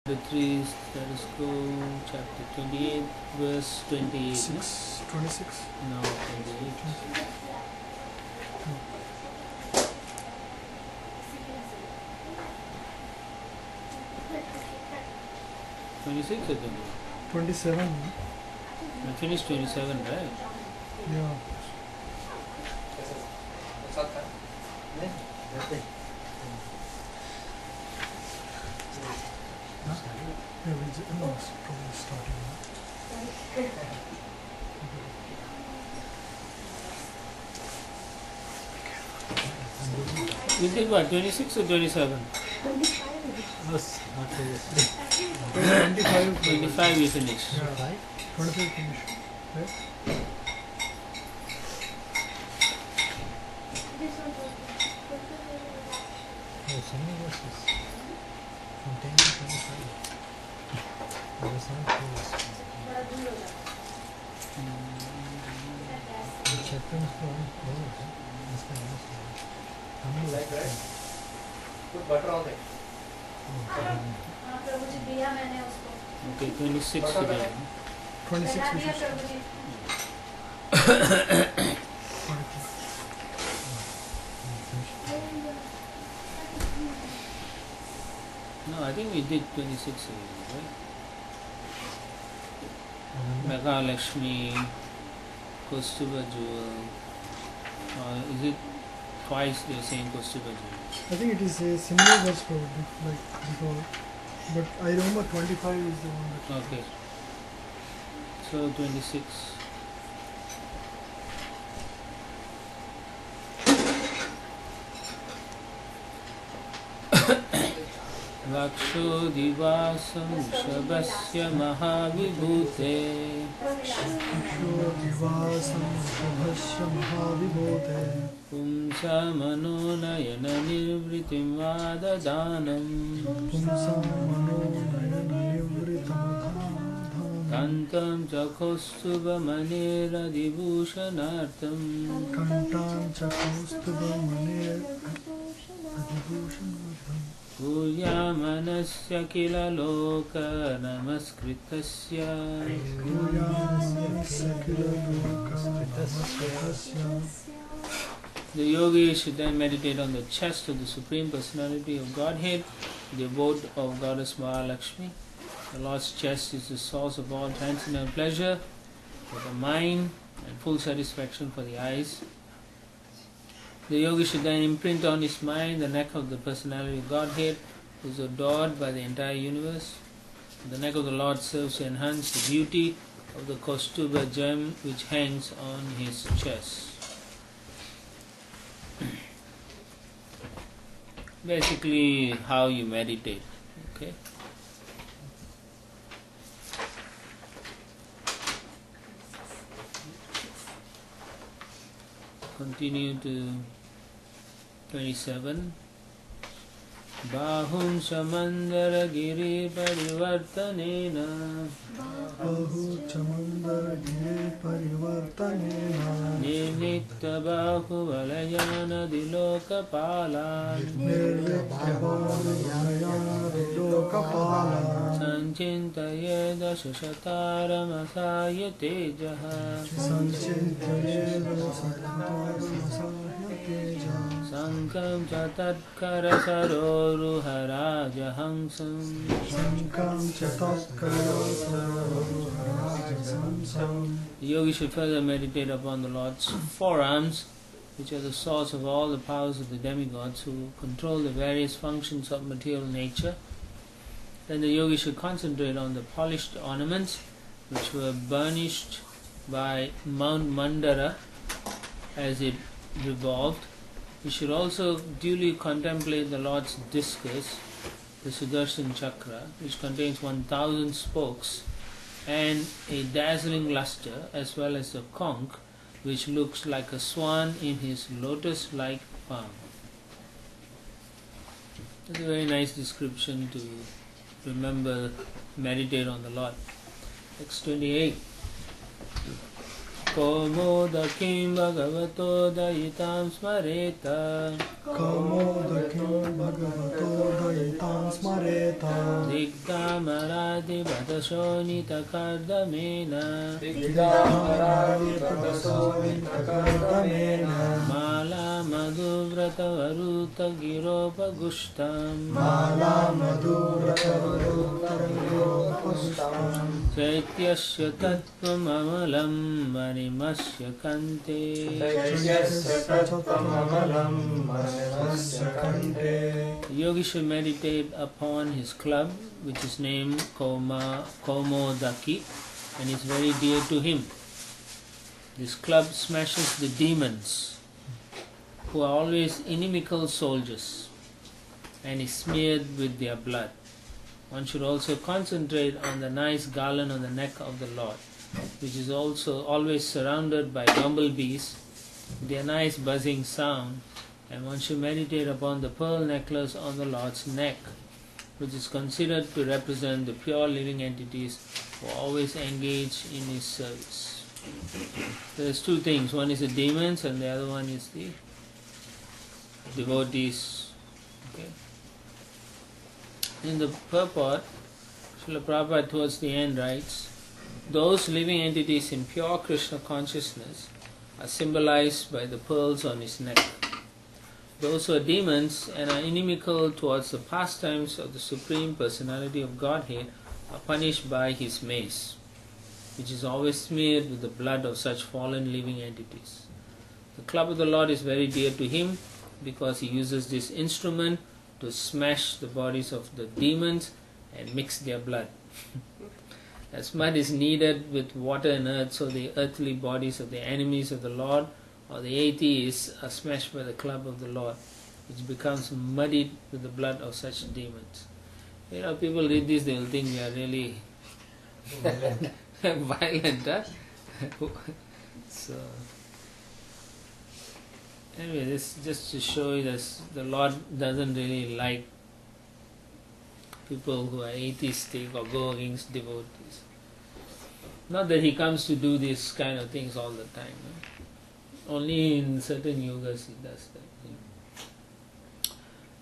The 3, let us go, chapter 28, verse 28. 26? No, 28. 26 or 28? 27. I finished 27, right? Yeah. Yeah, no, it's probably starting now. You did what, 26 or 27? Yes, not seriously. 25. 25 you finished. Yeah. 25 finish. Right? Oh, so many verses. From 10 to 25. There was not close. The chapter is for one close. That's why I asked you. How many Like that? verses? Put butter on it. प्रभु जी दिया मैंने उसको Okay, 26 today. 26 दिया wishes. Prabhu ji 24. No, I think we did 26 already, right? Megha Lakshmi, Kaustuba Jewel. Is it twice they are saying Kaustuba Jewel? I think it is a similar verse probably, like before. But I remember 25 is the one that... Okay. So 26. Vakshodivaasam Shabasya Mahavibhute Vakshodivaasam Shabhasya Mahavibhote Pumsa Manonayana Nivritim Vadadanam Pumsam Manonayana Nivritam Kantam Chakhostuba Manera Dibhushanartam Kantam Chakostubha Mane Adibhushanadham Puyamanasya Kila Loka Namaskritasya The yogi should then meditate on the chest of the Supreme Personality of Godhead, the abode of Goddess Mahalakshmi. The Lord's chest is the source of all transcendental pleasure for the mind and full satisfaction for the eyes. The yogi should then imprint on his mind the neck of the Personality of Godhead, who is adored by the entire universe. The neck of the Lord serves to enhance the beauty of the Kaustuba gem which hangs on his chest. Basically, how you meditate. Okay. Continue to 27. Bahum Samandara Giri Parivartanena Bahu Chamandara Giri Parivartanena Nirvikta Bahu Valayana Diloka Pala Nirvikta Bahu Lokapala Sanchintaye Dashashatara Masaya Tejaha Sanchintayeda Sattvamasahya Teja Sankam Chatatkara Saroruharajahangsam Sankam Chatatkara Saroruharajahangsam. The yogi should further meditate upon the Lord's forearms, which are the source of all the powers of the demigods who control the various functions of material nature. Then the yogi should concentrate on the polished ornaments which were burnished by Mount Mandara as it revolved. He should also duly contemplate the Lord's discus, the Sudarshan Chakra, which contains 1,000 spokes, and a dazzling luster, as well as the conch, which looks like a swan in his lotus-like palm. It's a very nice description to remember, meditate on the Lord. Text 28. Komodakim Bhagavato Dayitam Smareta Kamodakim Bhagavato Dayitam Smareta Digdamaradi Bhatashoni Takardamena Digdamaradi Bhatasoni Takardamena Mala Madhuvrata Varuta Giropa Gushtam Mala Madhuvrata Varuta Giropa Chaityasya Tattvam Amalam Manimasya Kante The yogi should meditate upon his club, which is named Komodaki, and is very dear to him. This club smashes the demons, who are always inimical soldiers, and is smeared with their blood. One should also concentrate on the nice garland on the neck of the Lord, which is also always surrounded by bumblebees, their nice buzzing sound, and one should meditate upon the pearl necklace on the Lord's neck, which is considered to represent the pure living entities who always engage in his service. There's two things, one is the demons and the other one is the devotees. Okay. In the purport, Srila Prabhupada towards the end writes, those living entities in pure Krishna consciousness are symbolized by the pearls on his neck. Those who are demons and are inimical towards the pastimes of the Supreme Personality of Godhead are punished by his mace, which is always smeared with the blood of such fallen living entities. The club of the Lord is very dear to him because he uses this instrument to smash the bodies of the demons and mix their blood. As mud is kneaded with water and earth, so the earthly bodies of the enemies of the Lord or the atheists are smashed by the club of the Lord, which becomes muddied with the blood of such demons. You know, people read this, they will think we are really violent, huh? So, anyway, this just to show you that the Lord doesn't really like people who are atheistic or go against devotees. Not that he comes to do these kind of things all the time. Only in certain yogas he does that.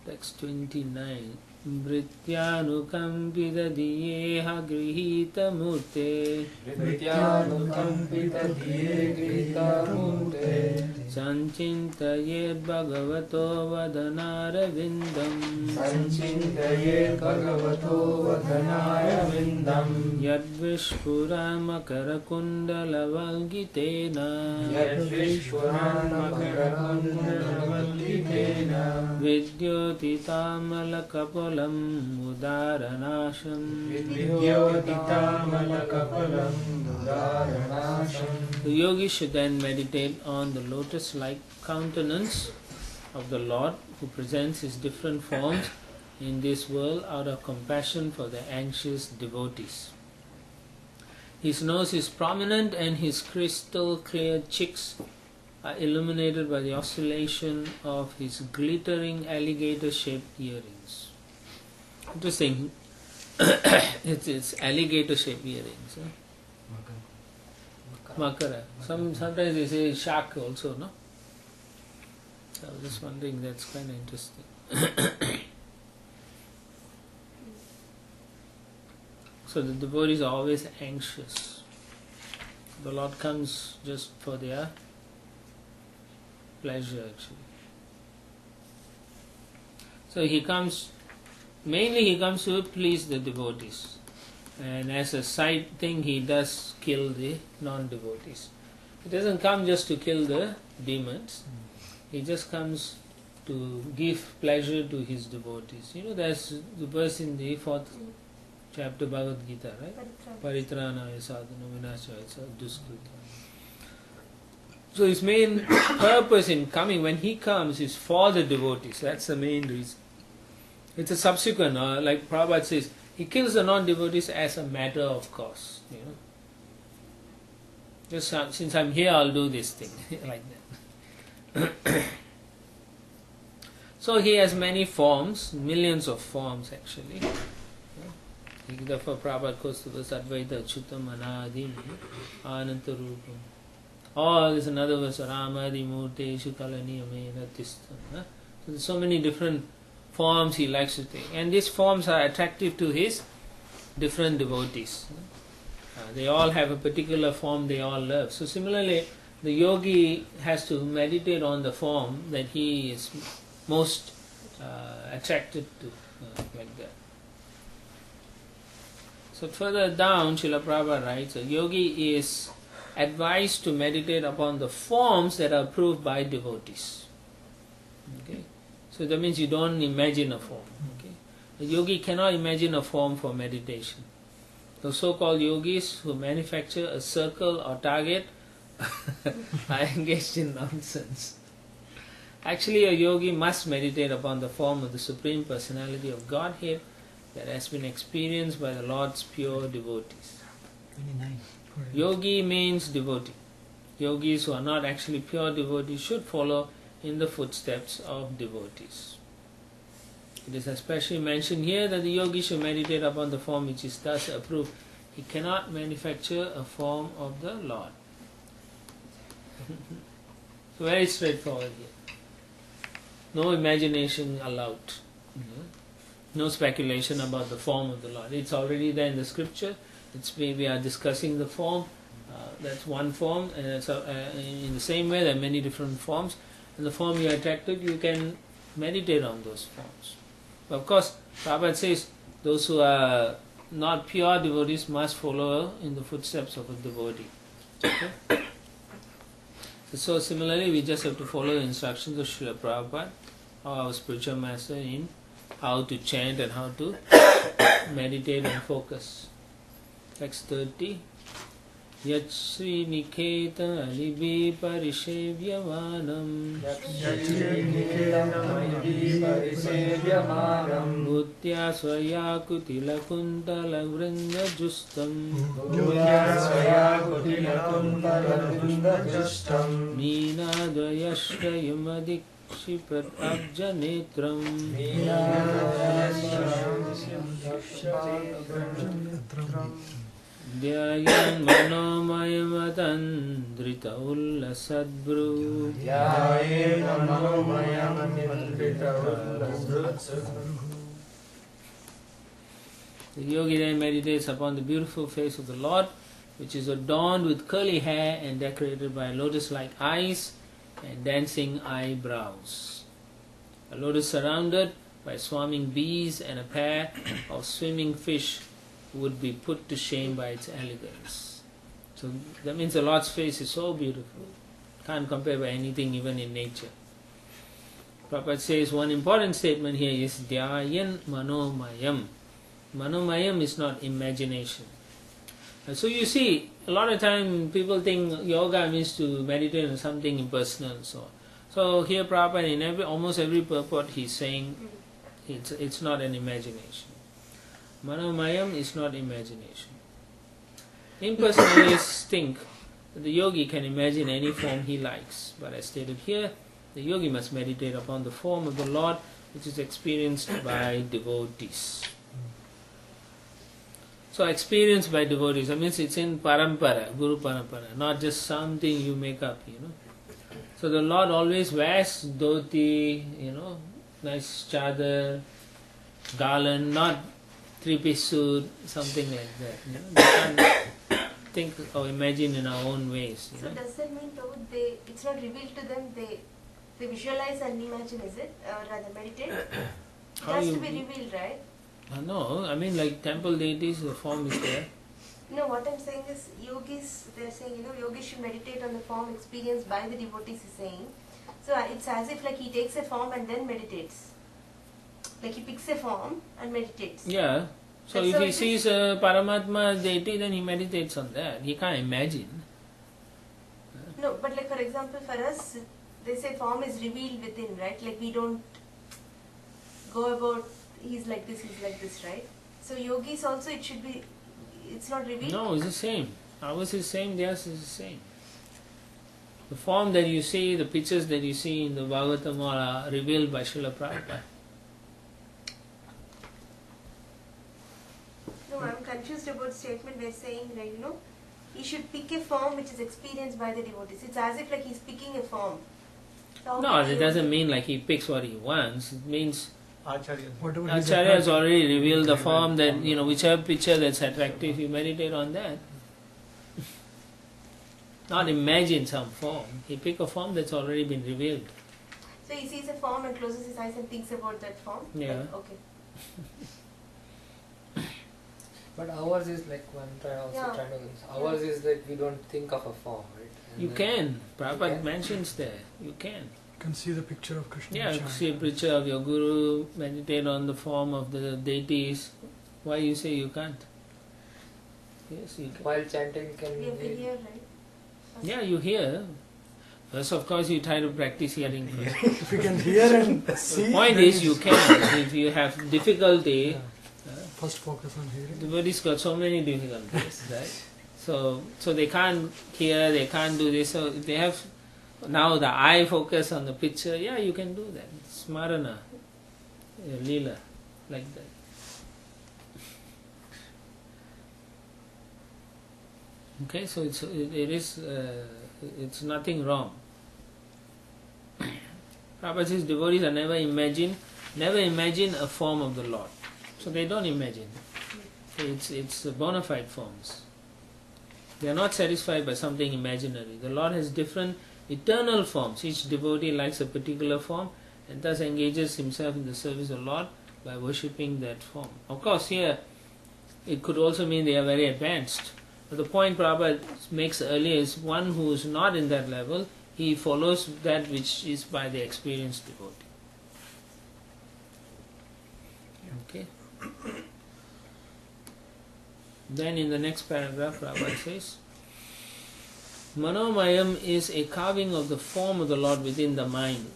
Text 29. Mrityanukampita diyeha grihita murte Mrityanukampita diye grihita murte Sanchintaye bhagavato vadanara vindam Sanchintaye bhagavato vadanaya vindam Yadvishpura makara valgitena Yadvishwaran makarakundalavalitena Vidyotitamalakapalam udaranasham Vidyotitamalakapalam udaranasham. The yogi should then meditate on the lotus-like countenance of the Lord, who presents his different forms in this world out of compassion for the anxious devotees. His nose is prominent and his crystal clear cheeks are illuminated by the oscillation of his glittering alligator-shaped earrings. Interesting. It's alligator-shaped earrings. Huh? Makara. Sometimes they say shark also, no? So I was just wondering, that's kind of interesting. So the devotees are always anxious. The Lord comes just for their pleasure, actually. So he comes, mainly he comes to please the devotees. And as a side thing, he does kill the non-devotees. He doesn't come just to kill the demons. He just comes to give pleasure to his devotees. You know, there's the verse in the 4th chapter Bhagavad Gita, right? Paritranaya sadhana vinashaya duskrita. So his main purpose in coming, when he comes, is for the devotees. That's the main reason. It's a subsequent, like Prabhupada says, he kills the non-devotees as a matter of course. You know, just since I'm here, I'll do this thing like that. So he has many forms, millions of forms actually. Therefore, Prabhupada goes to this Advaita Chutam Anadini Ananta Rupam Or there's another verse, Ramadi Murte Shukalani Amena Tista. So there's so many different forms he likes to take. And these forms are attractive to his different devotees. They all have a particular form they all love. So similarly, the yogi has to meditate on the form that he is most attracted to, like that. So further down, Srila Prabhupada writes, a yogi is advised to meditate upon the forms that are approved by devotees. Okay, so that means you don't imagine a form. Okay, a yogi cannot imagine a form for meditation. The so-called yogis who manufacture a circle or target are engaged in nonsense. Actually, a yogi must meditate upon the form of the Supreme Personality of Godhead that has been experienced by the Lord's pure devotees. 29. Yogi means devotee. Yogis who are not actually pure devotees should follow in the footsteps of devotees. It is especially mentioned here that the yogi should meditate upon the form which is thus approved. He cannot manufacture a form of the Lord. So very straightforward here. No imagination allowed. No speculation about the form of the Lord. It's already there in the scripture. We are discussing the form. That's one form. And in the same way, there are many different forms. And the form you are attracted, you can meditate on those forms. But of course, Prabhupada says those who are not pure devotees must follow in the footsteps of a devotee. Okay? So similarly, we just have to follow the instructions of Srila Prabhupada, our spiritual master, in how to chant and how to meditate and focus. Text 30. Yat Sri Niketa Alibi Parishevyamanam Bhutya Swaya Kutila Kuntala Vrinda Justam Meena Dvayashrayamadik Shipat Abjanetram Dhyayan Manomayamatantrita Ullasadbru The yogi then meditates upon the beautiful face of the Lord, which is adorned with curly hair and decorated by lotus-like eyes and dancing eyebrows. A lotus surrounded by swarming bees and a pair of swimming fish would be put to shame by its elegance. So that means the Lord's face is so beautiful. Can't compare by anything even in nature. Prabhupada says one important statement here is Dhyayan Manomayam. Manomayam is not imagination. And so you see, a lot of time people think yoga means to meditate on something impersonal and so on. So here Prabhupada in almost every purport he's saying it's not an imagination. Manomayam is not imagination. Impersonalists think that the yogi can imagine any form he likes, but as stated here, the yogi must meditate upon the form of the Lord which is experienced by devotees. So experienced by devotees, that means it's in parampara, Guru parampara, not just something you make up, So the Lord always wears dhoti, nice chadar, garland, not three-piece suit, something like that. We can't think or imagine in our own ways. So does that mean, Prabhu, it's not revealed to them, they visualize and imagine, is it? Or rather meditate? It has to be revealed, right? No, I mean like temple deities, the form is there. No, what I'm saying is yogis, they're saying, yogis should meditate on the form experienced by the devotees, he's saying. So it's as if like he takes a form and then meditates. Like he picks a form and meditates. Yeah. So if he sees a Paramatma deity, then he meditates on that. He can't imagine. No, but like for example, for us, they say form is revealed within, right? Like we don't go about, he's like this, right? So yogis also, it should be, it's not revealed? No, it's the same. Ours is the same, theirs is the same. The form that you see, the pictures that you see in the Bhagavatam are revealed by Srila Prabhupada. No, I'm confused about statement we're saying, right, he should pick a form which is experienced by the devotees. It's as if like he's picking a form. So No, it doesn't mean like he picks what he wants. It means Whatever he's Acharya has attracted- already revealed the form that, whichever picture that's attractive, you meditate on that. Not imagine some form. He pick a form that's already been revealed. So he sees a form and closes his eyes and thinks about that form? Yeah. Like, okay. But ours is like one try also Yeah. trying to. Ours is like we don't think of a form, right? And You then- can. Prabhupada can? mentions there. You can. You can see the picture of Krishna. Yeah, chant. see a picture of your guru, meditate on the form of the deities. Why you say you can't? Yes, you can. While chanting, can We have to we? hear, right? Yeah, you hear. First, of course, you try to practice hearing first. If you can hear and see. Point then is, you it's- can. If you have difficulty, First focus on hearing. the body's got so many difficulties, right? So they can't hear, they can't do this. So if they have now the eye focus on the picture, yeah, you can do that. Smarana, lila, like that. Okay, so it's nothing wrong. Prabhupada says devotees are never imagine a form of the Lord. So they don't imagine. It's bona fide forms. They are not satisfied by something imaginary. The Lord has different eternal forms. Each devotee likes a particular form and thus engages himself in the service of the Lord by worshipping that form. Of course, here it could also mean they are very advanced. But the point Prabhupada makes earlier is one who is not in that level, he follows that which is by the experienced devotee. Okay. Then in the next paragraph, Prabhupada says, Manomayam is a carving of the form of the Lord within the mind.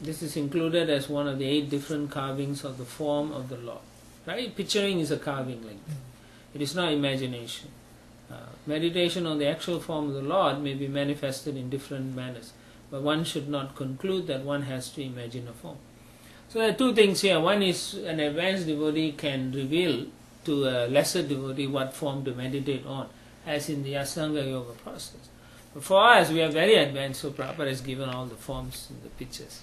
This is included as one of the 8 different carvings of the form of the Lord. Right? Picturing is a carving like that. It is not imagination. Meditation on the actual form of the Lord may be manifested in different manners, but one should not conclude that one has to imagine a form. So there are 2 things here. One is an advanced devotee can reveal to a lesser devotee what form to meditate on, as in the Asanga Yoga process. But for us, we are very advanced, so Prabhupada has given all the forms in the pictures.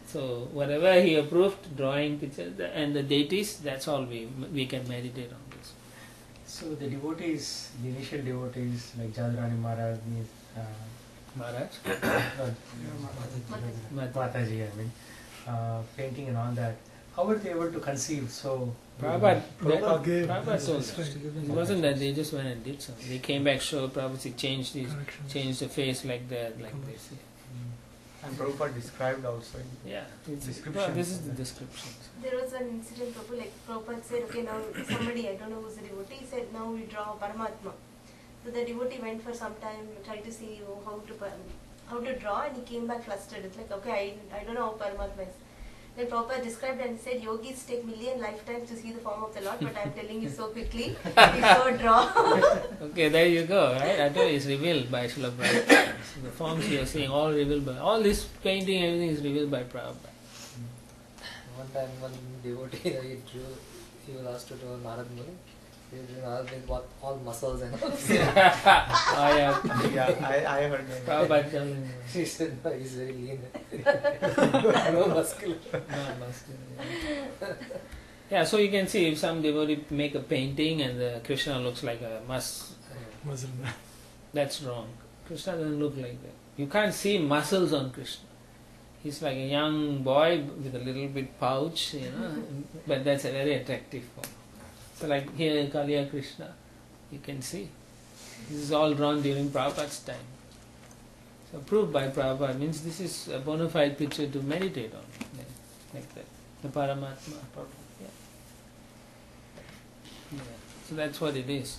So whatever he approved, drawing pictures and the deities, that's all we can meditate on this. So the devotees, the initial devotees like Jadrani Maharaj, Maharaj? Mataji, I mean, painting and all that, how were they able to conceive so? Prabhupada gave told this us. right. It wasn't that they just went and did something. They came back, showed Prabhupada changed the face like that, like this. And Prabhupada described also. Yeah, Description. this is the description. There was an incident, Prabhu, like Prabhupada said, okay, now somebody, I don't know who's the devotee, he said, now we draw Paramatma. So the devotee went for some time, tried to see how to draw, and he came back flustered. It's like, okay, I don't know how Paramatma is. Then Prabhupada described and said, yogis take million lifetimes to see the form of the Lord, but I'm telling you so quickly, before draw. Okay, there you go, right? I told you it's revealed by Srila Prabhupada. So the forms you are seeing, all revealed by, all this painting, everything is revealed by Prabhupada. One time, one devotee he was asked to do Narad Muni. He was doing Narad with all muscles and all. Oh yeah, I heard that. Prabhupada telling you. She said, no, he's very lean. No muscular. Not muscular, yeah, so you can see if some devotee make a painting and the Krishna looks like a Muscle. that's wrong. Krishna doesn't look like that. You can't see muscles on Krishna. He's like a young boy with a little bit pouch, but that's a very attractive form. So like here Kaliya Krishna, you can see. This is all drawn during Prabhupada's time. So approved by Prabhupada means this is a bona fide picture to meditate on, like that. The Paramatma. Yeah. Yeah. So that's what it is.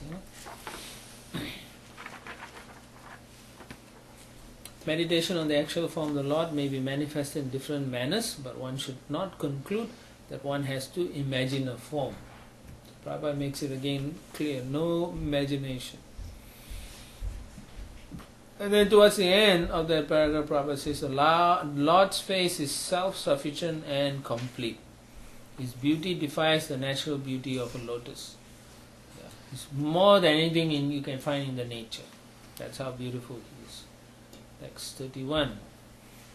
Meditation on the actual form of the Lord may be manifested in different manners, but one should not conclude that one has to imagine a form. Prabhupada makes it again clear, no imagination. And then towards the end of that paragraph, Prabhupada says, the Lord's face is self-sufficient and complete. His beauty defies the natural beauty of a lotus. It's more than anything you can find in the nature. That's how beautiful he is. Text 31.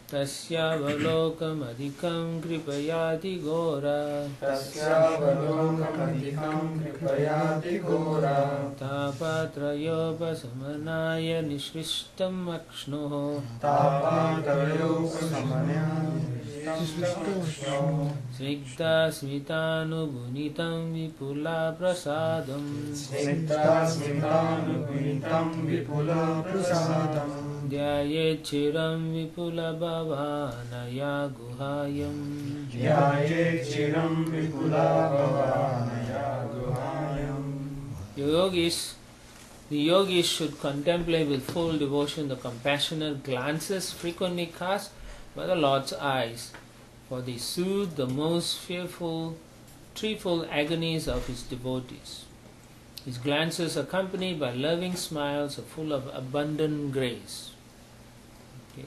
Tasyavalokam adhikam kripayati gora तस्यावलोकमधिकं कृपयाति घोरा tapatrayopasamanaya nishristam akshnoh तापादयोपशमनाय snigdha smitanubunitam vipula prasadam स्निग्धास्मितानुगुणितं विपुलप्रसादम् Dhyayet chiram vipula bhavanaya guhayam. ध्याये चिरं विपुलाभवानया गुहायम् The yogis should contemplate with full devotion the compassionate glances frequently cast by the Lord's eyes, for they soothe the most fearful, threefold agonies of his devotees. His glances, accompanied by loving smiles, are full of abundant grace. Okay.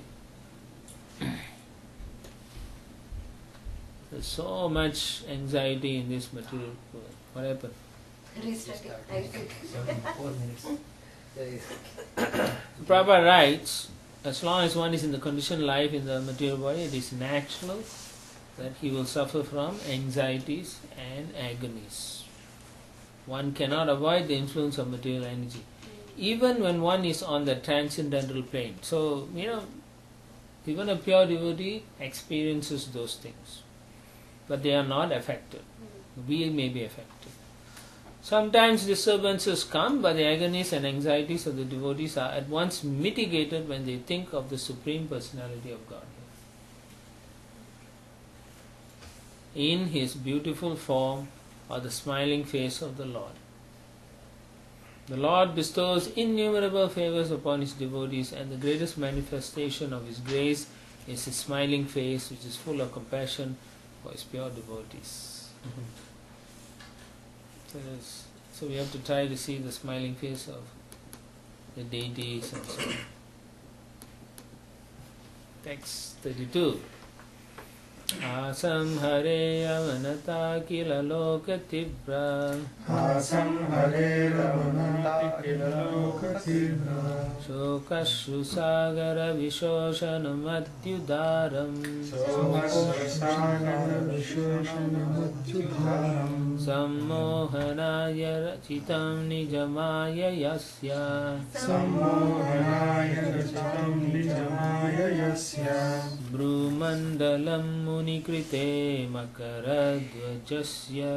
There's so much anxiety in this material world. What happened? Restarting. I think. 4 minutes. Prabhupada writes, as long as one is in the conditioned life in the material body, it is natural that he will suffer from anxieties and agonies. One cannot avoid the influence of material energy, even when one is on the transcendental plane. So, even a pure devotee experiences those things, but they are not affected. We may be affected. Sometimes disturbances come, but the agonies and anxieties of the devotees are at once mitigated when they think of the Supreme Personality of God. In His beautiful form or the smiling face of the Lord. The Lord bestows innumerable favors upon His devotees, and the greatest manifestation of His grace is His smiling face, which is full of compassion for His pure devotees. So we have to try to see the smiling face of the deities and so on. Text 32. Asam hare avanata kila loka tibra Asam hare ramanati kilalokativra Shokashru sagara vishoshanam atyudaram Somasasagara vishoshanamatyudharam Sammohanaya rachitam nijamaya yasya Sammohanaya rachitam nijamaya yasya Brumandalam Munikrite makaradvajasya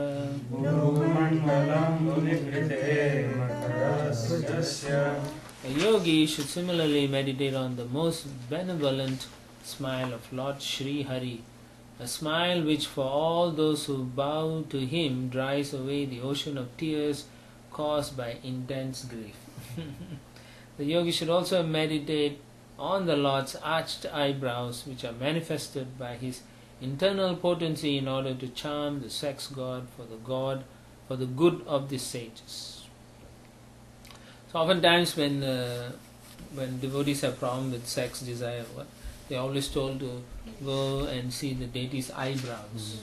Gurumandalam munikrite makarasya A yogi should similarly meditate on the most benevolent smile of Lord Sri Hari, a smile which for all those who bow to him dries away the ocean of tears caused by intense grief. The yogi should also meditate on the Lord's arched eyebrows, which are manifested by his internal potency in order to charm the sex god for the good of the sages. So oftentimes when devotees have problem with sex desire, they are always told to go and see the deity's eyebrows.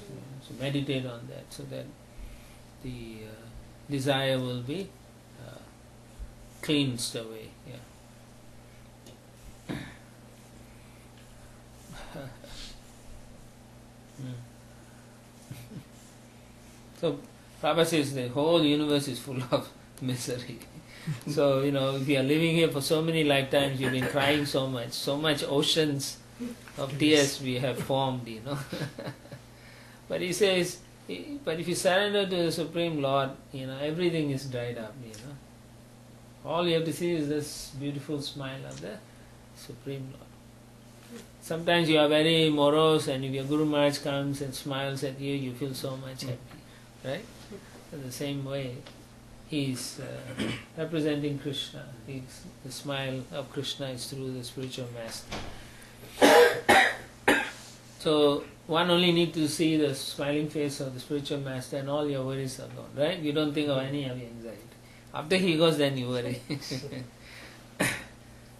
So meditate on that, so that the desire will be cleansed away. So Prabhupada says the whole universe is full of misery. So, if you are living here for so many lifetimes, you've been crying so much oceans of tears we have formed, But he says, but if you surrender to the Supreme Lord, everything is dried up, All you have to see is this beautiful smile of the Supreme Lord. Sometimes you are very morose, and if your Guru Maharaj comes and smiles at you, you feel so much happy, right? In the same way, he is representing Krishna. The smile of Krishna is through the spiritual master. So one only need to see the smiling face of the spiritual master, and all your worries are gone, right? You don't think of any of your anxiety. After he goes, then you worry.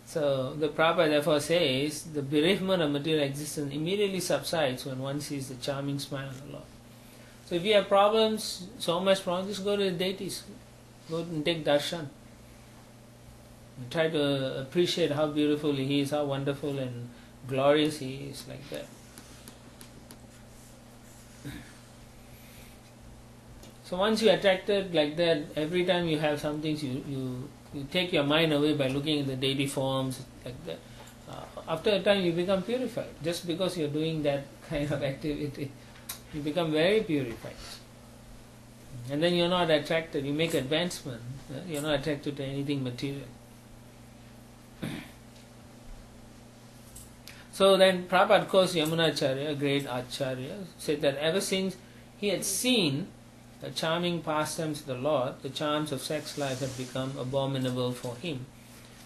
So the Prabhupada therefore says, the bereavement of material existence immediately subsides when one sees the charming smile of the Lord. So if you have problems, so much problems, just go to the deities. Go and take darshan. Try to appreciate how beautiful he is, how wonderful and glorious he is, like that. So once you are attracted like that, every time you have some things, you take your mind away by looking at the deity forms, like that. After a time you become purified. Just because you are doing that kind of activity, you become very purified. And then you are not attracted, you make advancement, you are not attracted to anything material. So then Prabhupada, of course, Yamunacharya, a great Acharya, said that ever since he had seen the charming pastimes of the Lord, the charms of sex life had become abominable for him.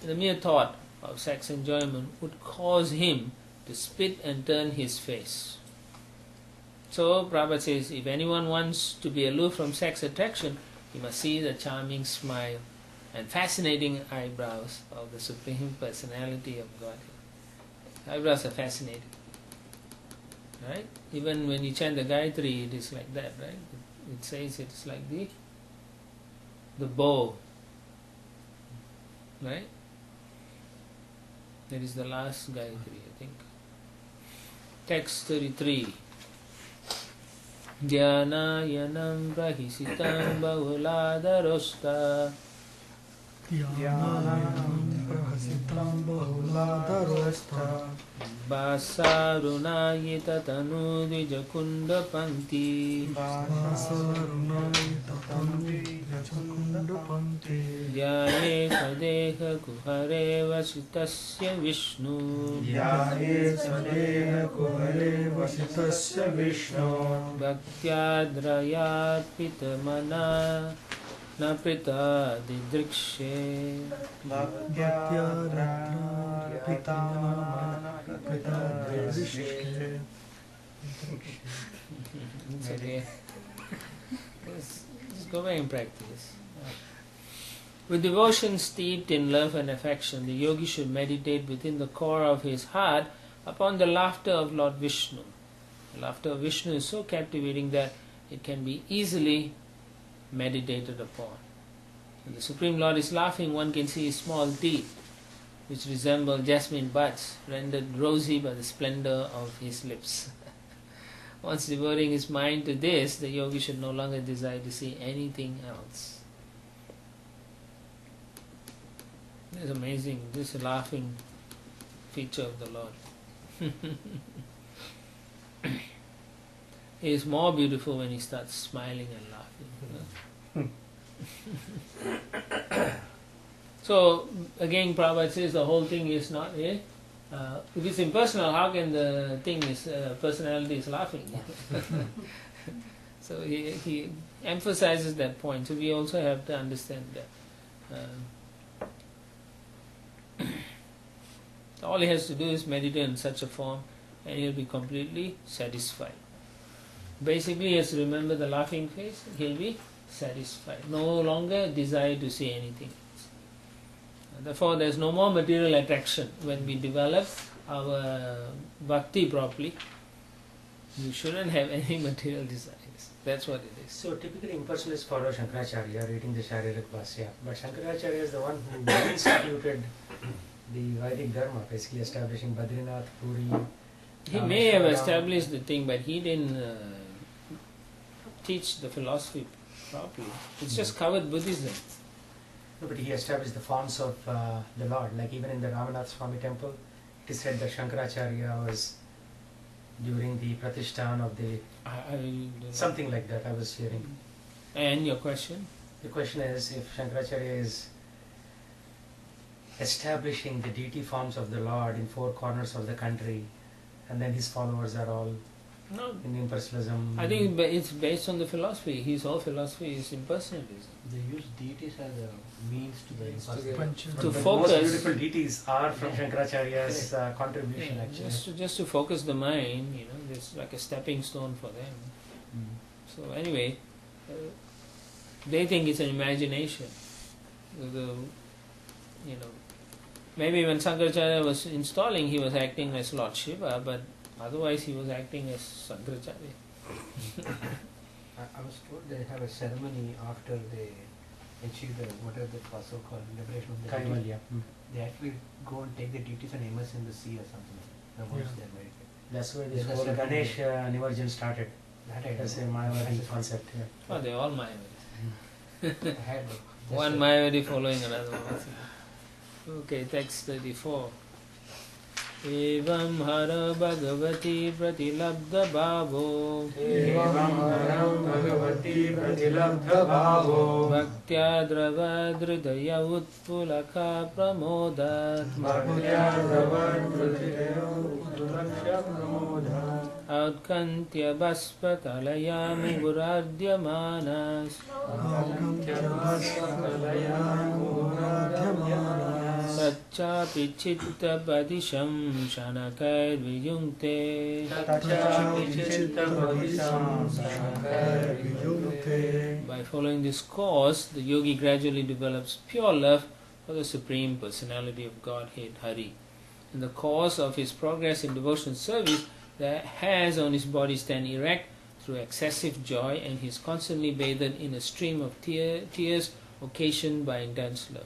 The mere thought of sex enjoyment would cause him to spit and turn his face. So Prabhupada says, if anyone wants to be aloof from sex attraction, he must see the charming smile and fascinating eyebrows of the Supreme Personality of Godhead. Eyebrows are fascinating. Right? Even when you chant the Gayatri, it is like that, right? It says it's like the bow. Right? That is the last Gayatri, I think. Text 33. Dhyanayanam prahisitam bahuladarosta Dhyanam prahasitam bahuladarosta Vasarunayita tanu dvijakunda panti Vasarunayita tanu dvijakunda panti Dhyaye sadeha kuhare vasitasya Vishnu Dhyaye sadeha kuhare vasitasya Vishnu Bhaktyadhrayat pitamana na prita didrikshe Bhaktya pitana pita drishke. It's okay. Just go back and practice. With devotion steeped in love and affection, the yogi should meditate within the core of his heart upon the laughter of Lord Vishnu. The laughter of Vishnu is so captivating that it can be easily meditated upon. When the Supreme Lord is laughing, one can see his small teeth, which resemble jasmine buds, rendered rosy by the splendor of his lips. Once devoting his mind to this, the yogi should no longer desire to see anything else. It's amazing, this laughing feature of the Lord. He is more beautiful when he starts smiling and laughing. So again, Prabhupada says the whole thing is not if it's impersonal, how can the thing is personality is laughing? So he emphasizes that point. So we also have to understand that. All he has to do is meditate in such a form, and he'll be completely satisfied. Basically, he has to remember the laughing face, he'll be satisfied. No longer desire to see anything else. And therefore, there's no more material attraction. When we develop our bhakti properly, we shouldn't have any material desires. That's what it is. So typically impersonalists follow Shankaracharya, reading the Sharirik Bhasya. But Shankaracharya is the one who instituted the Vedic Dharma, basically establishing Badrinath, Puri. He may have established the thing, but he didn't teach the philosophy properly. It's just covered Buddhism. No, but he established the forms of the Lord. Like even in the Ramanath Swami temple, it is said that Shankaracharya was during the Pratishthan of the... something like that I was hearing. And your question? The question is, if Shankaracharya is establishing the deity forms of the Lord in four corners of the country, and then his followers are all in impersonalism. I think it's based on the philosophy. His whole philosophy is impersonalism. They use deities as a means to the impersonalism. To the focus. most beautiful deities are from Shankaracharya's contribution, actually. Just to focus the mind, it's like a stepping stone for them. So anyway, they think it's an imagination. Maybe when Shankaracharya was installing, he was acting as Lord Shiva, but otherwise he was acting as Shankaracharya. I was told they have a ceremony after they achieve the whatever the so-called liberation of the Kaivalya. they actually go and take the deities and immerse in the sea or something. The ones Yeah. they're meditating. That's where this That's whole like- Ganesh Nivarjan started. That I That's a know. Mayavadi That's a- concept. Yeah. Oh, they're all Mayavadi. I had just One a- Mayavadi following another one. Okay, text 34. Evam hara bhagavati pratilabdha bhavo एवं हरं Bhagwati प्रतिलब्धभावो bhaktya drava dridaya utpulaka pramodat भक्त्या प्रवर्तते autkantya baspatalaya muguradyamanas Tacchapi chitta padisham shanakar vijungte By following this course, the yogi gradually develops pure love for the Supreme Personality of Godhead, Hari. In the course of his progress in devotional service, the hairs on his body stand erect through excessive joy, and he is constantly bathed in a stream of tears occasioned by intense love.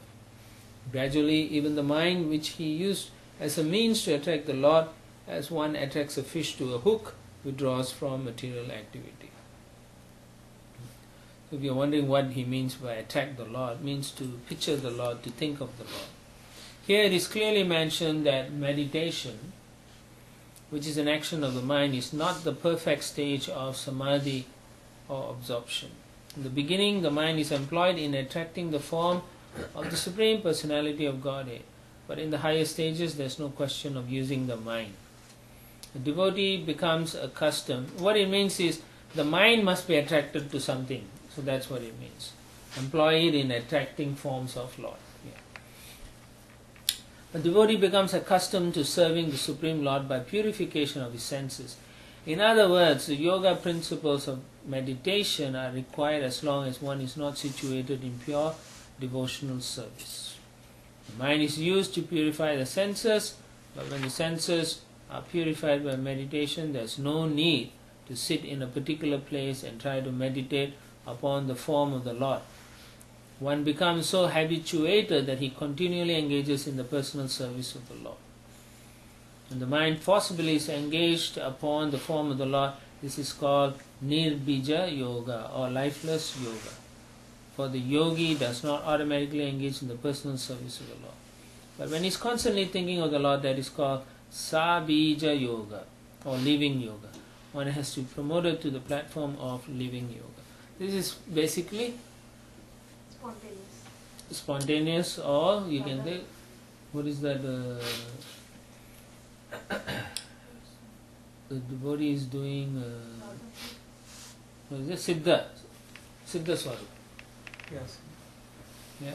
Gradually, even the mind which he used as a means to attract the Lord, as one attracts a fish to a hook, withdraws from material activity. If you're wondering what he means by attract the Lord, it means to picture the Lord, to think of the Lord. Here it is clearly mentioned that meditation, which is an action of the mind, is not the perfect stage of samadhi or absorption. In the beginning, the mind is employed in attracting the form of the Supreme Personality of Godhead, but in the higher stages there is no question of using the mind. The devotee becomes accustomed. What it means is the mind must be attracted to something, so that's what it means. Employed in attracting forms of Lord. A devotee becomes accustomed to serving the Supreme Lord by purification of his senses. In other words, the yoga principles of meditation are required as long as one is not situated in pure devotional service. The mind is used to purify the senses, but when the senses are purified by meditation, there is no need to sit in a particular place and try to meditate upon the form of the Lord. One becomes so habituated that he continually engages in the personal service of the Lord. When the mind forcibly is engaged upon the form of the Lord, this is called nirbija yoga or lifeless yoga. For the yogi does not automatically engage in the personal service of the Lord. But when he is constantly thinking of the Lord, that is called sabija yoga or living yoga. One has to be promoted to the platform of living yoga. This is basically spontaneous, or you can say, what is that? The devotee is doing what is it? Siddha Swarup. Yes. Yeah,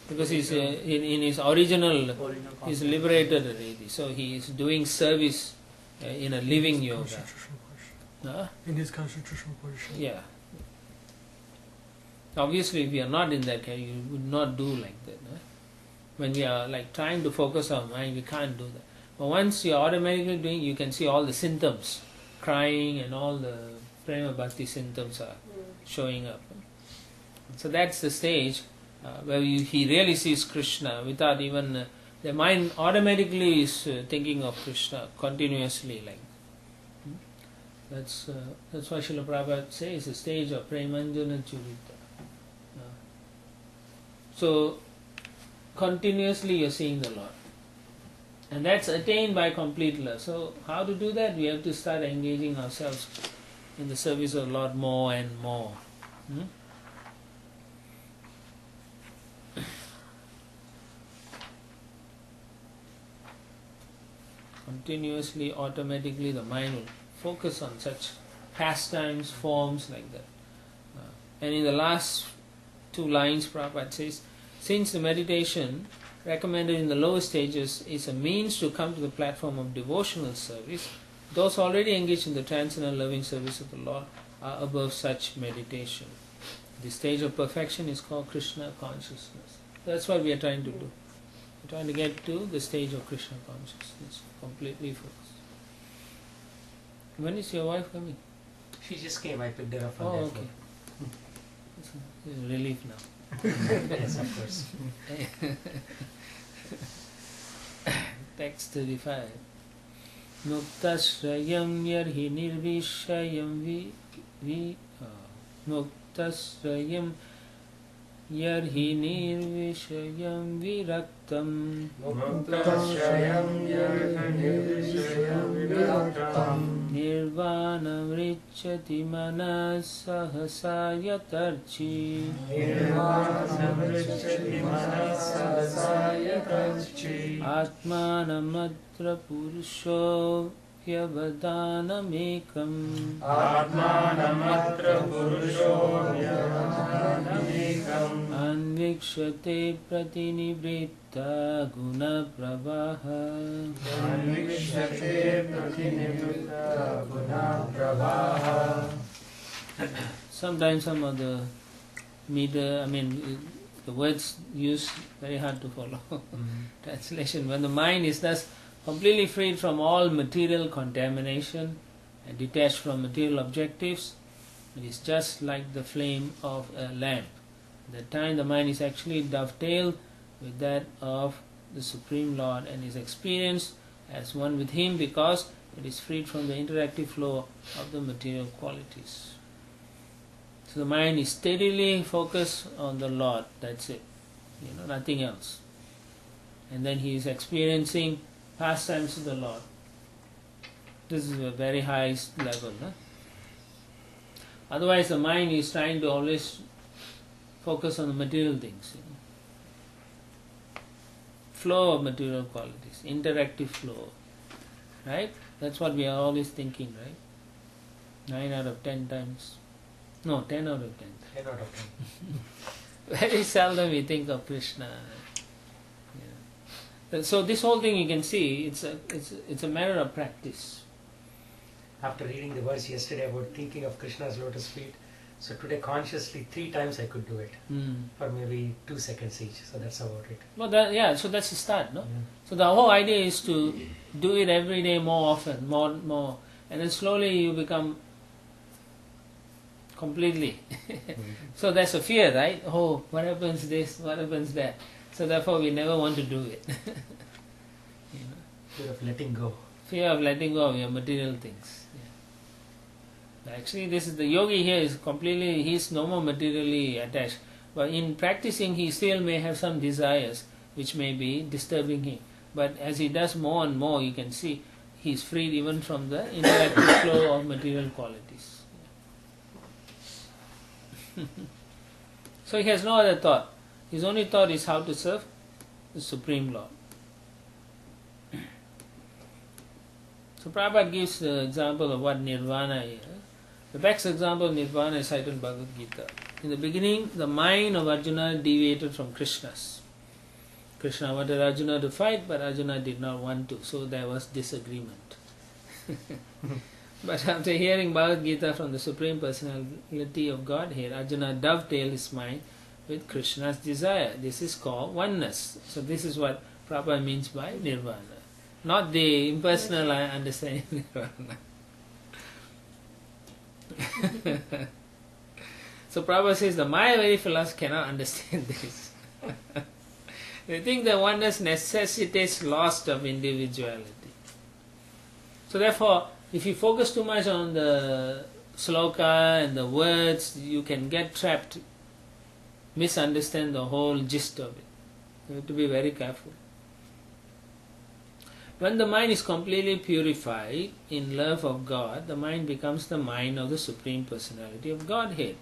because he's in his original, he's liberated already. So he is doing service in a living yoga. In his constitutional position. Yeah. Obviously, if we are not in that case, you would not do like that. When we are like trying to focus our mind, we can't do that. But once you are automatically doing, you can see all the symptoms, crying and all the prema bhakti symptoms are showing up. So that's the stage where he really sees Krishna without even the mind automatically is thinking of Krishna continuously like. That's why Srila Prabhupada says the stage of Premanjana Churita. So continuously you're seeing the Lord. And that's attained by complete love. So how to do that? We have to start engaging ourselves in the service of the Lord more and more. Continuously, automatically the mind will focus on such pastimes, forms like that. And in the last 2 lines, Prabhupada says, since the meditation recommended in the lower stages is a means to come to the platform of devotional service, those already engaged in the transcendental loving service of the Lord are above such meditation. The stage of perfection is called Krishna consciousness. That's what we are trying to do. We're trying to get to the stage of Krishna consciousness, completely focused. When is your wife coming? She just came, I picked her up from Oh, there. okay. It's a relief now. Yes, of course. Text 35. Muktasrayam yarhi nirvishayam Muktasrayam yarhi nirvishayam viraktam Muktashrayam yarhanirvishayam viraktam Nirvana vrichati manas sahasayatarchi Nirvana vrichati manasasayatarchi Atmanamatra purusho vyavadanamekam Atmanamatra purusho vyavanamekam Anvikshate pratinivritta guna pravaha Anvikshate pratinivritta guna pravaha. Sometimes some of the the words used very hard to follow. Translation. When the mind is thus completely freed from all material contamination and detached from material objectives, it is just like the flame of a lamp. At that time the mind is actually dovetailed with that of the Supreme Lord and is experienced as one with Him because it is freed from the interactive flow of the material qualities. So the mind is steadily focused on the Lord, that's it, nothing else. And then he is experiencing pastimes of the Lord. This is a very high level. Otherwise the mind is trying to always focus on the material things. Flow of material qualities, interactive flow. Right? That's what we are always thinking, right? 9 out of 10 times. No, 10 out of 10. 10 out of 10. Very seldom we think of Krishna. So this whole thing you can see, it's a matter of practice. After reading the verse yesterday about thinking of Krishna's lotus feet, so today consciously 3 times I could do it for maybe 2 seconds each. So that's about it. Well, so that's the start, no? Yeah. So the whole idea is to do it every day more often, more, and then slowly you become completely. So there's a fear, right? Oh, what happens this? What happens that? So therefore we never want to do it. Fear of letting go. Fear of letting go of your material things. Actually, this is the yogi here is completely, he's no more materially attached. But in practicing, he still may have some desires which may be disturbing him. But as he does more and more, you can see he's freed even from the interactive flow of material qualities. So he has no other thought. His only thought is how to serve the Supreme Lord. So Prabhupada gives the example of what nirvana is. The best example of nirvana is cited in Bhagavad Gita. In the beginning, the mind of Arjuna deviated from Krishna's. Krishna wanted Arjuna to fight, but Arjuna did not want to, so there was disagreement. But after hearing Bhagavad Gita from the Supreme Personality of Godhead, Arjuna dovetailed his mind with Krishna's desire. This is called oneness. So this is what Prabhupada means by nirvana. Not the impersonal understanding of nirvana. So Prabhupada says the Mayavadi philosophy cannot understand this. They think that oneness necessitates loss of individuality. So therefore, if you focus too much on the sloka and the words, you can get trapped, misunderstand the whole gist of it. You have to be very careful. When the mind is completely purified in love of God, the mind becomes the mind of the Supreme Personality of Godhead.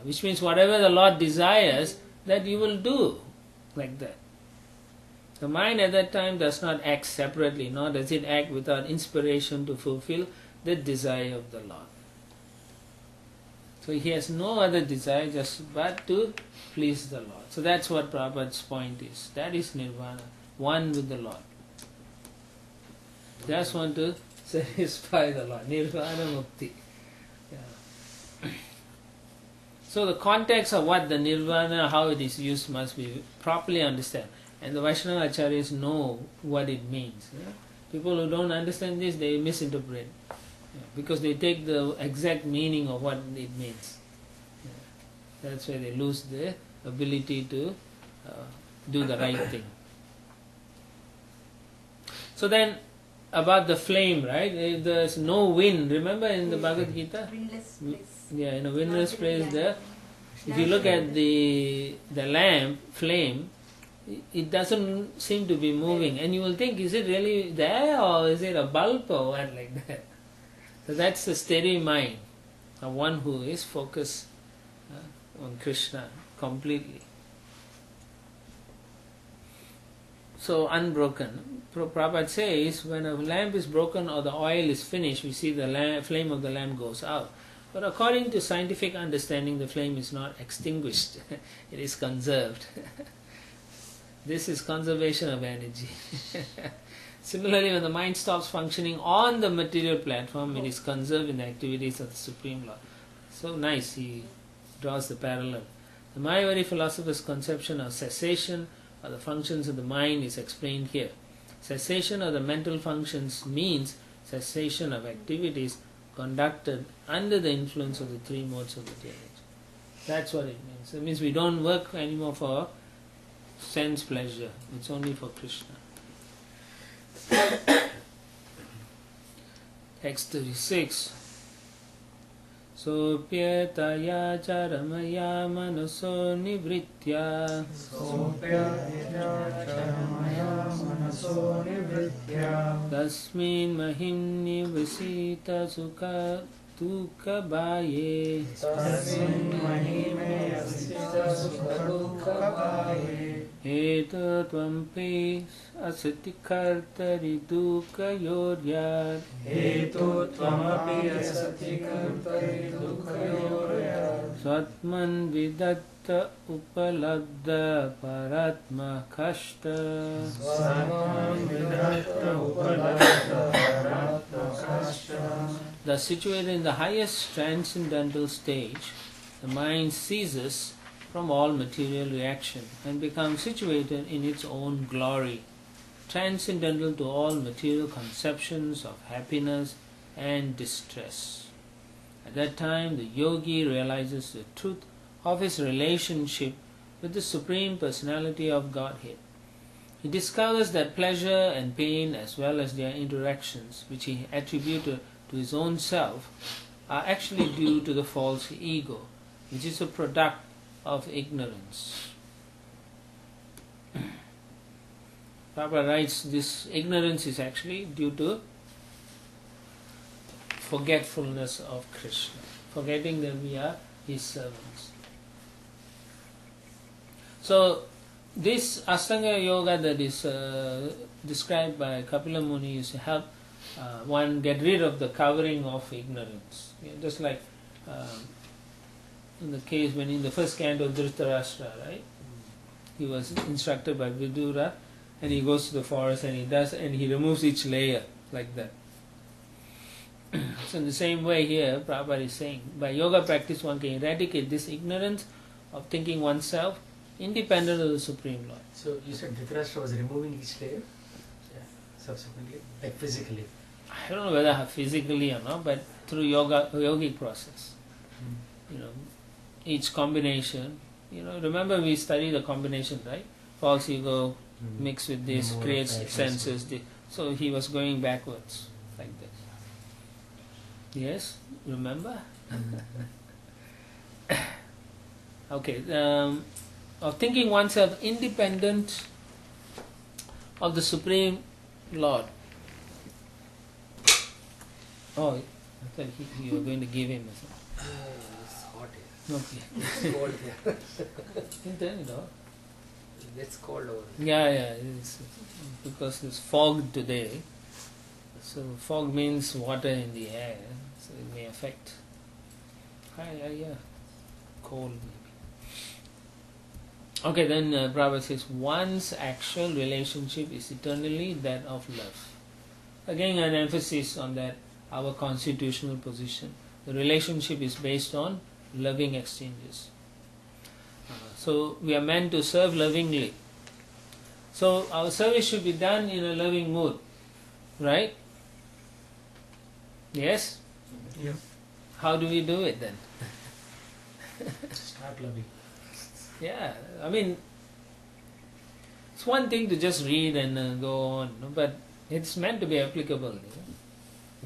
Which means whatever the Lord desires, that you will do like that. The mind at that time does not act separately, nor does it act without inspiration to fulfill the desire of the Lord. So he has no other desire but to please the Lord. So that's what Prabhupada's point is. That is nirvana, one with the Lord. Just want to satisfy the Lord. Nirvana mukti. Yeah. So the context of what the nirvana, how it is used, must be properly understood. And the Vaishnava acharyas know what it means. Yeah? People who don't understand this, they misinterpret. Yeah? Because they take the exact meaning of what it means. Yeah? That's why they lose the ability to do the right thing. So then, about the flame, right? If there's no wind, remember in the Bhagavad Gita? Windless place. Yeah, in a windless Not place really there. If you look at the lamp, flame, it doesn't seem to be moving, and you will think, is it really there, or is it a bulb, or what, like that? So that's the steady mind of one who is focused on Krishna completely. So unbroken. Prabhupada says, when a lamp is broken or the oil is finished, we see the flame of the lamp goes out. But according to scientific understanding, the flame is not extinguished. It is conserved. This is conservation of energy. Similarly, when the mind stops functioning on the material platform, it is conserved in the activities of the Supreme Lord. So nice, he draws the parallel. The Mayavadi philosopher's conception of cessation or the functions of the mind is explained here. Cessation of the mental functions means cessation of activities conducted under the influence of the three modes of material nature. That's what it means. It means we don't work anymore for sense pleasure. It's only for Krishna. Text 36. Sopyataya charamaya manaso nivritya tasmin mahimni visita sukha dukha bhaye eto tvampi asati kartari dukha yoryat Satman vidatta upalabdha paratma kashta Thus situated in the highest transcendental stage, the mind ceases from all material reaction and becomes situated in its own glory, transcendental to all material conceptions of happiness and distress. At that time, the yogi realizes the truth of his relationship with the Supreme Personality of Godhead. He discovers that pleasure and pain, as well as their interactions, which he attributed to his own self, are actually due to the false ego, which is a product of ignorance. Prabhupada writes, this ignorance is actually due to forgetfulness of Krishna, forgetting that we are his servants. So this Astanga Yoga that is described by Kapila Muni is to help one get rid of the covering of ignorance. Just like in the case when in the first canto of Dhritarashtra, right? He was instructed by Vidura, and he goes to the forest and he removes each layer like that. So in the same way here, Prabhupada is saying, by yoga practice one can eradicate this ignorance of thinking oneself independent of the Supreme Lord. So you said Dhritarashtra was removing each layer? Yeah. Subsequently? Like physically? I don't know whether physically or not, but through yogic process. You know, each combination, remember we studied the combination, right? False ego mixed with this creates senses. So he was going backwards like this. Yes, remember? Okay, of thinking oneself independent of the Supreme Lord. Oh, I thought you were going to give him something. It's hot here. Okay. It's cold here. You turn it off. It's cold over here. Yeah, it's because there's fog today. So fog means water in the air, so it may affect. Yeah, cold maybe. Okay, then Prabhupada says, one's actual relationship is eternally that of love. Again, an emphasis on that, our constitutional position. The relationship is based on loving exchanges. So we are meant to serve lovingly. So our service should be done in a loving mood, right? Yes? Yeah. How do we do it then? Start loving. Yeah, I mean, it's one thing to just read and go on, but it's meant to be applicable.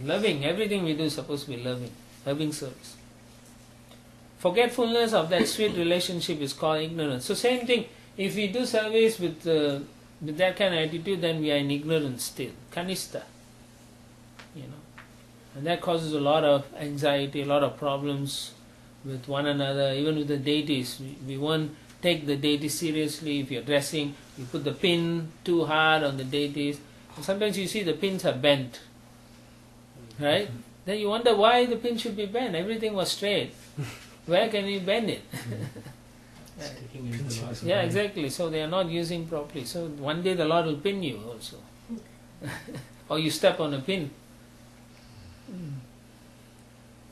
Loving, everything we do is supposed to be loving service. Forgetfulness of that sweet relationship is called ignorance. So same thing, if we do service with that kind of attitude, then we are in ignorance still, kanista. And that causes a lot of anxiety, a lot of problems with one another, even with the deities. We won't take the deities seriously. If you're dressing, you put the pin too hard on the deities. And sometimes you see the pins are bent, right? Then you wonder why the pin should be bent. Everything was straight. Where can you bend it? Sticking into the laws of Yeah, mind. exactly. So they are not using properly. So one day the Lord will pin you also. Or you step on a pin.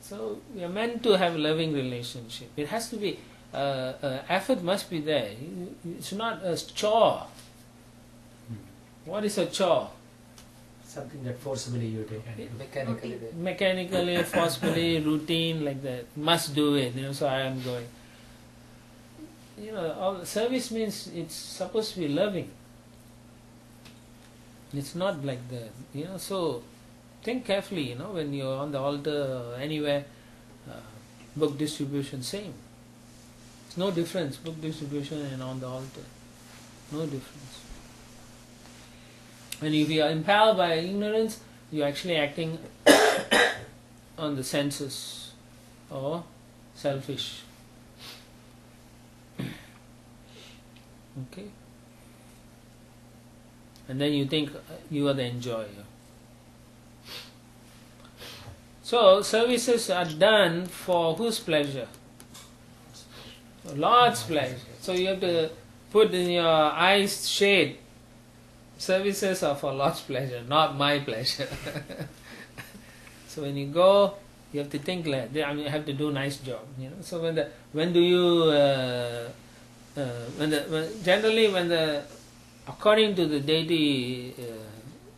So we are meant to have a loving relationship. It has to be, effort must be there. It's not a chore. What is a chore? Something that forcibly you take. Mechanically. Mechanically, forcefully, routine, like that. Must do it, so I am going. All service means it's supposed to be loving. It's not like that, so think carefully, when you're on the altar or anywhere, book distribution, same. It's no difference, book distribution and on the altar. No difference. And if you are impelled by ignorance, you're actually acting on the senses or selfish. Okay? And then you think you are the enjoyer. So, services are done for whose pleasure? Lord's pleasure. So you have to put in your eyes shade. Services are for Lord's pleasure, not my pleasure. So when you go, you have to think like that. You have to do a nice job. So according to the deity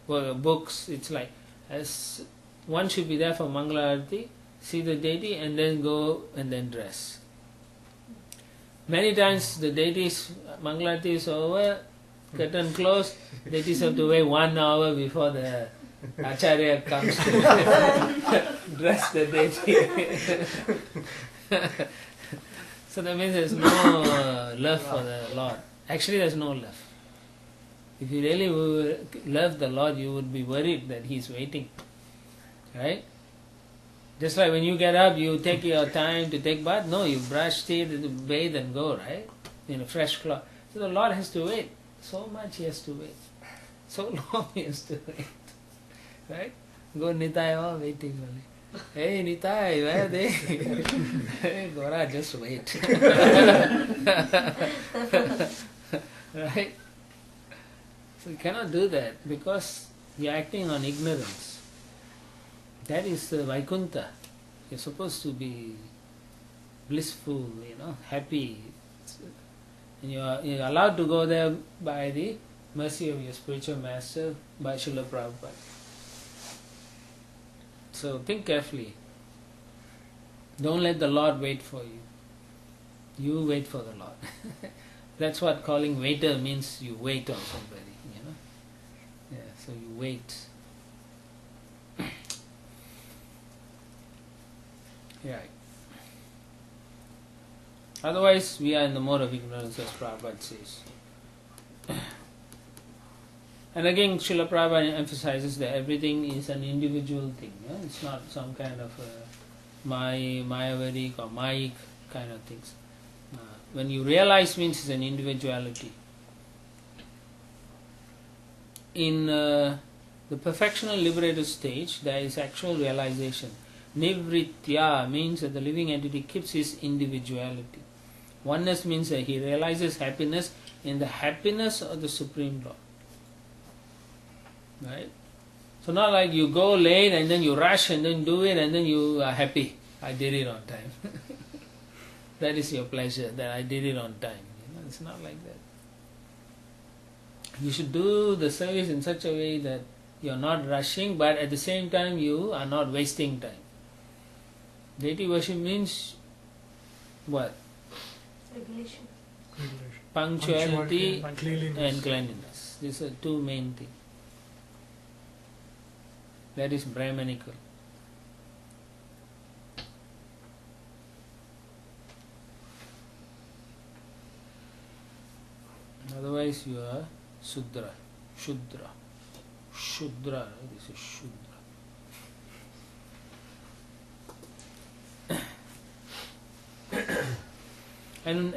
books, it's like as one should be there for Mangala Arati, see the deity, and then go and then dress. Many times the deities, Mangala Arati is over, curtain closed, deities have to wait 1 hour before the Acharya comes to dress the deity. So that means there's no love for the Lord. Actually there's no love. If you really love the Lord, you would be worried that He's waiting. Right? Just like when you get up, you take your time to take bath. No, you brush teeth, bathe and go, right? In a fresh cloth. So the Lord has to wait. So much He has to wait. So long He has to wait. Right? Go Nitai, all waiting only. Hey Nitai, where are they? Hey Gora, just wait. Right? So you cannot do that because you are acting on ignorance. That is Vaikuntha. You're supposed to be blissful, happy. And you're allowed to go there by the mercy of your spiritual master, by Srila Prabhupada. So think carefully. Don't let the Lord wait for you. You wait for the Lord. That's what calling waiter means. You wait on somebody, Yeah, so you wait. Right. Otherwise, we are in the mode of ignorance, as Prabhupada says. And again, Srila Prabhupada emphasizes that everything is an individual thing. It's not some kind of Mayavadic or Mayic kind of things. When you realize means it's an individuality. In the perfectional liberated stage, there is actual realization. Nivritya means that the living entity keeps his individuality. Oneness means that he realizes happiness in the happiness of the Supreme Lord. Right? So not like you go late and then you rush and then do it and then you are happy. I did it on time. That is your pleasure, that I did it on time. It's not like that. You should do the service in such a way that you are not rushing, but at the same time you are not wasting time. Deity worship means what? Regulation. punctuality and cleanliness. and cleanliness. These are two main things. That is Brahmanical. Otherwise you are Sudra. Shudra. Shudra. This is Shudra. And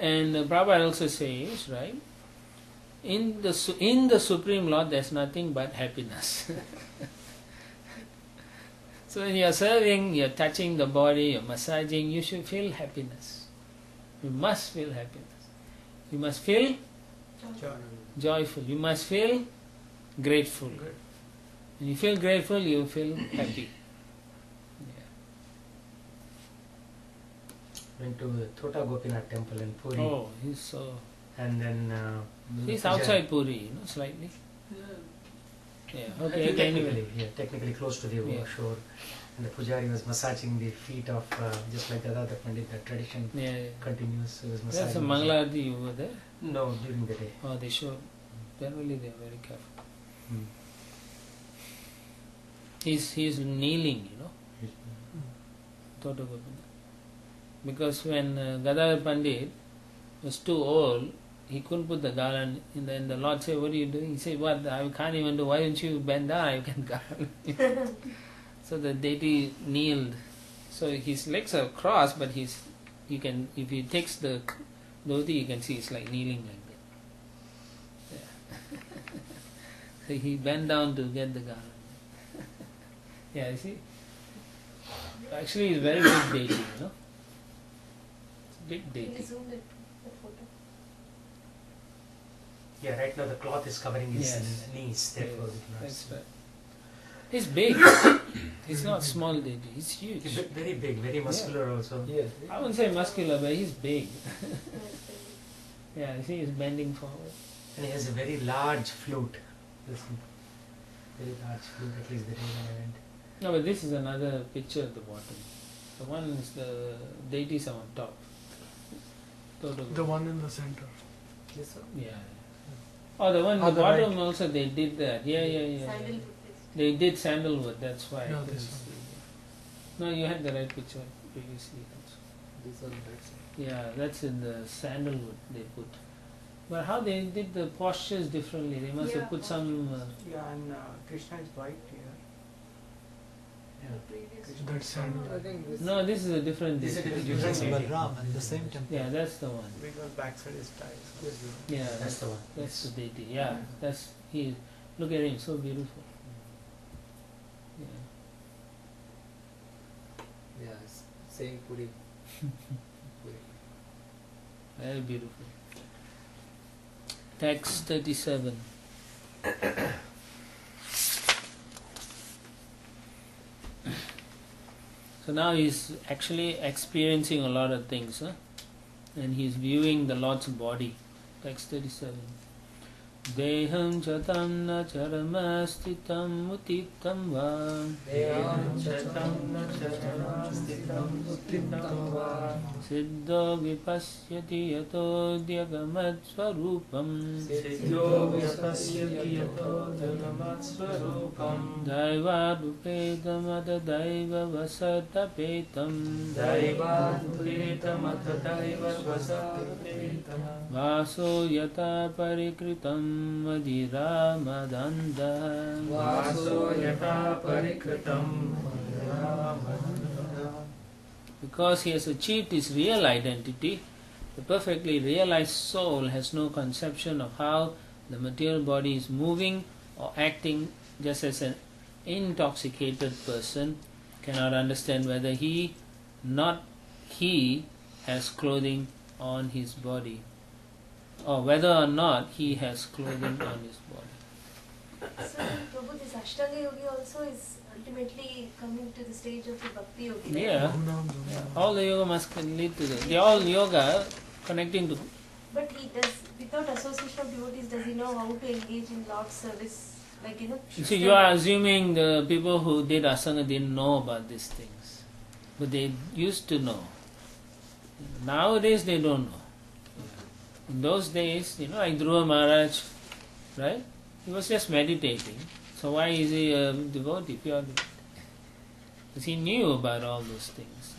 Prabhupada also says, right, in the Supreme Lord there's nothing but happiness. So when you're serving, you're touching the body, you're massaging, you should feel happiness. You must feel happiness. You must feel joyful. You must feel grateful. When you feel grateful, you feel happy. Went to the Tota Gopinath temple in Puri. Oh, he's so... And then... he's outside Puri, slightly. Yeah, okay, technically close to the shore. And the pujari was massaging the feet of, just like the other Pandit, the tradition continues. He was massaging. There's a Mangalarti over there? No, during the day. Oh, they show. Generally they are very careful. He's kneeling, Tota Gopinath. Because when Gadadhar Pandit was too old, he couldn't put the garland in the Lord said, what are you doing? He said, what, I can't even do, why don't you bend down, I can garland. So the deity kneeled. So his legs are crossed, but if he takes the dhoti, you can see it's like kneeling like that. Yeah. So he bent down to get the garland. Yeah, you see? Actually, he's very big deity, Big deity. Can you zoom the photo? Yeah, right now the cloth is covering his knees. Therefore, that's right. He's big. He's not small deity. He's huge. He's very big, very muscular also. Yes. I wouldn't say muscular, but he's big. Yeah, you see, he's bending forward. And he has a very large flute. Listen. Very large flute, at least the day when I went. No, but this is another picture at the bottom. The one is the deities are on top. The one in the center. This one? Yeah. Oh, the one at the Right. bottom also they did that. Yeah. Sandalwood. They did sandalwood, that's why. Yeah, I couldn't this see. No, you had the right picture previously. This one, that's Yeah, that's in the sandalwood they put. But how they did the postures differently? They must have put some... Yeah, and Krishna is white here. That's sandalwood. I think this. No, this is a different This is a deity. different deity. Balram in the same temple. Yeah, that's the one. Because backside is tiles. Yeah, That's the one. that's the deity. Yeah, that's he. Look at him, so beautiful. Yeah. Yeah, it's saying Puri. Puri. Very beautiful. Text 37. So now he's actually experiencing a lot of things, and he's viewing the Lord's body. Text 37. Deham chatam na charamastitam utitam va siddho vipasyati yato dyagamat swarupam daiva rupedamata daiva vasatapetam vaso yata parikritam madhira madanda because he has achieved his real identity, the perfectly realized soul has no conception of how the material body is moving or acting, just as an intoxicated person cannot understand whether he has clothing on his body, or whether or not he has clothing on his body. So, Prabhu, this Ashtanga Yogi also is ultimately coming to the stage of the Bhakti Yogi. Right? Yeah, all the yoga must lead to the all yoga connecting to. But he does, without association of devotees, does he know how to engage in Lord's service? Like, You see, you are assuming the people who did asanga didn't know about these things, but they used to know. Nowadays they don't know. In those days, like Dhruva Maharaj, right? He was just meditating. So why is he a devotee, pure devotee? Because he knew about all those things.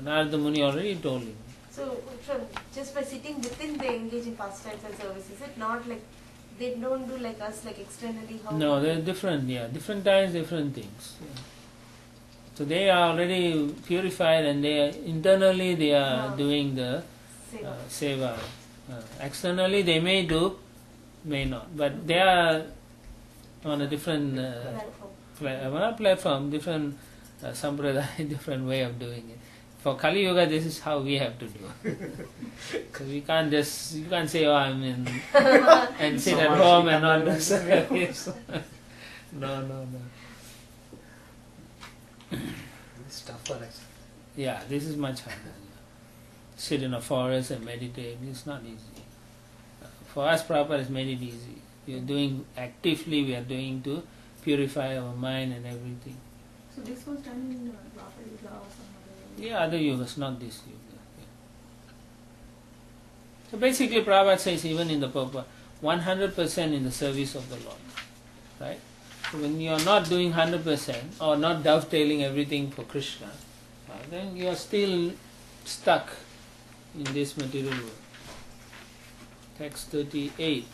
Narada Muni already told him. So, just by sitting within, they engage in pastimes and service. Is it not like they don't do like us, like externally? How No, they're different. Different times, different things. So they are already purified, and internally they are doing the seva. Externally they may do, may not, but they are on a different platform, different sampradaya, different way of doing it. For Kali Yuga, this is how we have to do. So you can't say, oh, I'm in, and sit at home and not do service. No. It's tougher actually. Yeah, this is much harder. Sit in a forest and meditate, it's not easy. For us, Prabhupada has made it easy. We are doing actively, we are doing to purify our mind and everything. So this was done in Radha Yuga or some other? Yeah, other yugas, not this yuga. Yeah. So basically, Prabhupada says even in the purport, 100% in the service of the Lord. Right? So when you are not doing 100% or not dovetailing everything for Krishna, then you are still stuck in this material world. Text 38.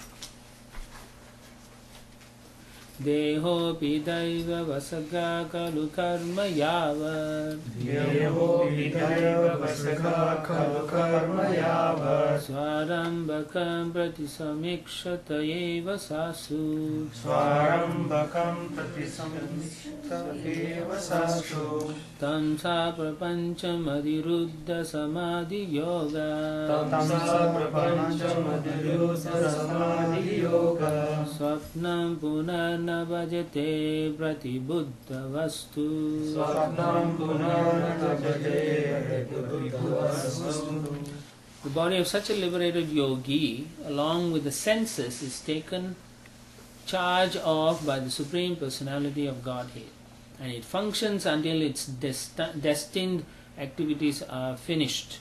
Deho pidaiva vasaga kalu karma yavat Deho vidaiva vasaka kalu karma yavat Swarambakam pratisamikshata eva sasu Swarambakam pratisamikshata eva sasu Tam sa prapancham adiruddha samadhi yoga Tam sa prapancham adiruddha samadhi yoga Swapnam punarna bhajate pratibuddha vastu Swapnam punarna bhajate pratibuddha vastu. The body of such a liberated yogi, along with the senses, is taken charge of by the Supreme Personality of Godhead, and it functions until its destined activities are finished.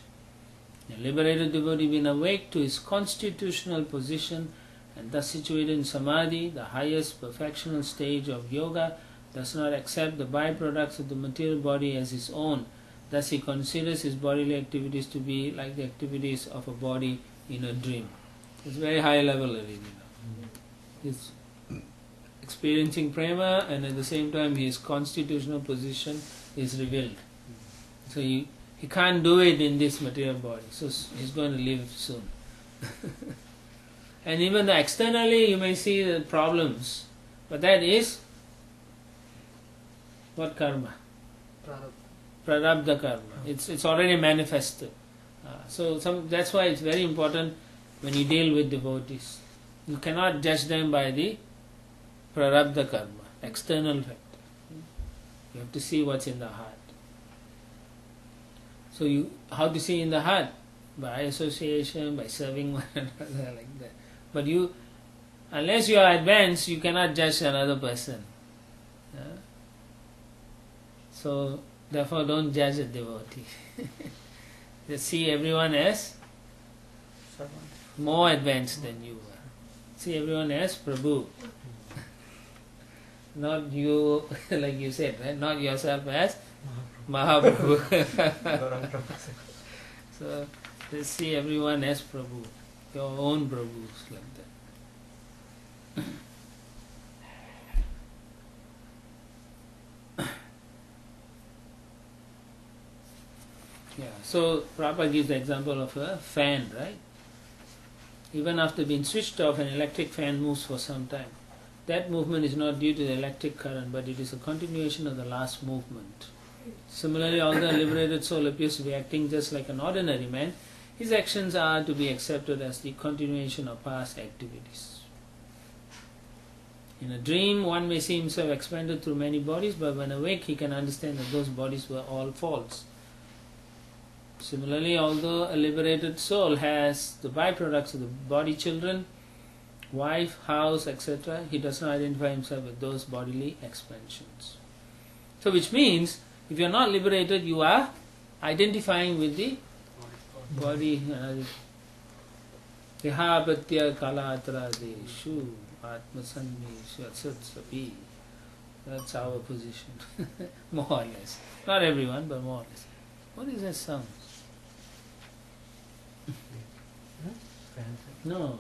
The liberated devotee, being awake to his constitutional position and thus situated in samadhi, the highest perfectional stage of yoga, does not accept the byproducts of the material body as his own. Thus he considers his bodily activities to be like the activities of a body in a dream. It's very high level already now. He's experiencing prema, and at the same time his constitutional position is revealed. So he can't do it in this material body. So he's going to leave soon. And even externally you may see the problems, but that is what karma? Prarabdha karma. It's already manifested. So that's why it's very important when you deal with devotees. You cannot judge them by the prarabdha karma, external factor. You have to see what's in the heart. So how to see in the heart? By association, by serving one another, like that. But unless you are advanced, you cannot judge another person. So therefore, don't judge a devotee. Just see everyone as more advanced than you are. See everyone as Prabhu. Not you, like you said, right? Not yourself as Mahaprabhu. So just see everyone as Prabhu, your own Prabhus, like that. Yeah, so Prabhupada gives the example of a fan, right? Even after being switched off, an electric fan moves for some time. That movement is not due to the electric current, but it is a continuation of the last movement. Similarly, although a liberated soul appears to be acting just like an ordinary man, his actions are to be accepted as the continuation of past activities. In a dream, one may see himself expanded through many bodies, but when awake, he can understand that those bodies were all false. Similarly, although a liberated soul has the byproducts of the body, children, wife, house, etc., he does not identify himself with those bodily expansions. So which means, if you are not liberated, you are identifying with the body. Vihabhatya kalatra deshu atmasanmeshu atsatsapi. That's our position. More or less. Not everyone, but more or less. What is that sound? No,